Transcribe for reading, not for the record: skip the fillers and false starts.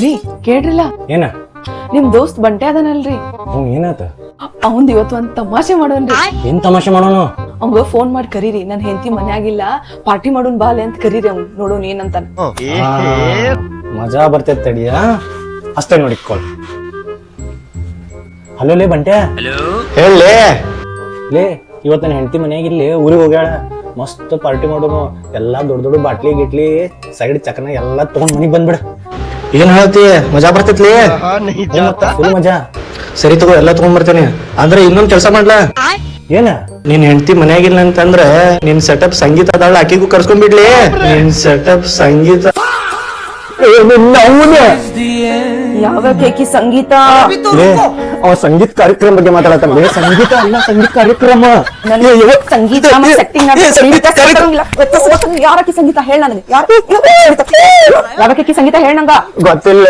ರೀ ಕೇಳ್ರಿಲ್ಲ ಏನ ನಿಮ್ ದೋಸ್ತ್ ಬಂಟೆ ಅದನಲ್ರಿ ಏನಾತ ಅವಂದ್ ಇವತ್ತು ಒಂದ್ ತಮಾಷೆ ಮಾಡೋನ್ರಿ. ಏನ್ ತಮಾಷೆ ಮಾಡೋನು ಅವಂಗ ಫೋನ್ ಮಾಡಿ ಕರೀರಿ, ನನ್ ಹೆಂಡತಿ ಮನ್ಯಾಗಿಲ್ಲ ಪಾರ್ಟಿ ಮಾಡೋನ್ ಬಾಲೆ ಅಂತ ಕರೀರಿ. ಅವ್ನ್ ನೋಡೋನ್ ಏನಂತಾನ. ಮಜಾ ಬರ್ತೈತ್ ತಡಿಯ ಅಷ್ಟೇ ನೋಡಿ ಕಾಲ್. ಹಲೋ ಲೇ ಬಂಟ್ಯಾ. ಹೇಳಲೇ ಲೇ ಇವತ್ತು ನನ್ನ ಹೆಂಡತಿ ಮನ್ಯಾಗಿಲ್ಲಿ ಊರಿಗೆ ಹೋಗ್ಯಾಳ. ಮಸ್ತ್ ಪಾರ್ಟಿ ಮಾಡೋನು. ಎಲ್ಲಾ ದೊಡ್ಡ ದೊಡ್ಡ ಬಾಟ್ಲಿ ಗಿಟ್ಲಿ ಸೈಡ್ ಚಕನ ಎಲ್ಲಾ ತಗೊಂಡ್ ಮನಿಗ್ ಬಂದ್ಬಿಡ. ಏನ್ ಹೇಳ್ತಿ? ಮಜಾ ಬರ್ತೈತ್ಲಿ. ಫುಲ್ ಮಜಾ. ಸರಿ ತಗೋ, ಎಲ್ಲ ತಗೊಂಡ್ ಬರ್ತೇನೆ. ಅಂದ್ರೆ ಇನ್ನೊಂದ್ ಕೆಲಸ ಮಾಡ್ಲಾ? ಏನ ನಿನ್ ಹೆಂಡತಿ ಮನ್ಯಾಗಿಲ್ಲ ಅಂತಂದ್ರ ನಿನ್ ಸೆಟಪ್ ಸಂಗೀತ ಅದಾಳ, ಆಕಿಗೂ ಕರ್ಸ್ಕೊಂಡ್ಬಿಡ್ಲಿ. ನಿನ್ ಸೆಟಪ್ ಸಂಗೀತ ಯಾವ ಕೇಕಿ ಸಂಗೀತ? ಅವ ಸಂಗೀತ ಕಾರ್ಯಕ್ರಮ ಬಗ್ಗೆ ಮಾತಾಡತ್ತಲ್ಲ. ಸಂಗೀತ ಅಲ್ಲ, ಸಂಗೀತ ಕಾರ್ಯಕ್ರಮ. ಸಂಗೀತ ಸೆಟ್ಟಿಂಗ್ ಯಾರಕ್ಕೆ ಸಂಗೀತ ಹೇಳ ನನಗೆ. ಯಾರಕ್ಕೆ ಸಂಗೀತ ಹೇಳ ನಂಗ ಗೊತ್ತಿಲ್ಲ.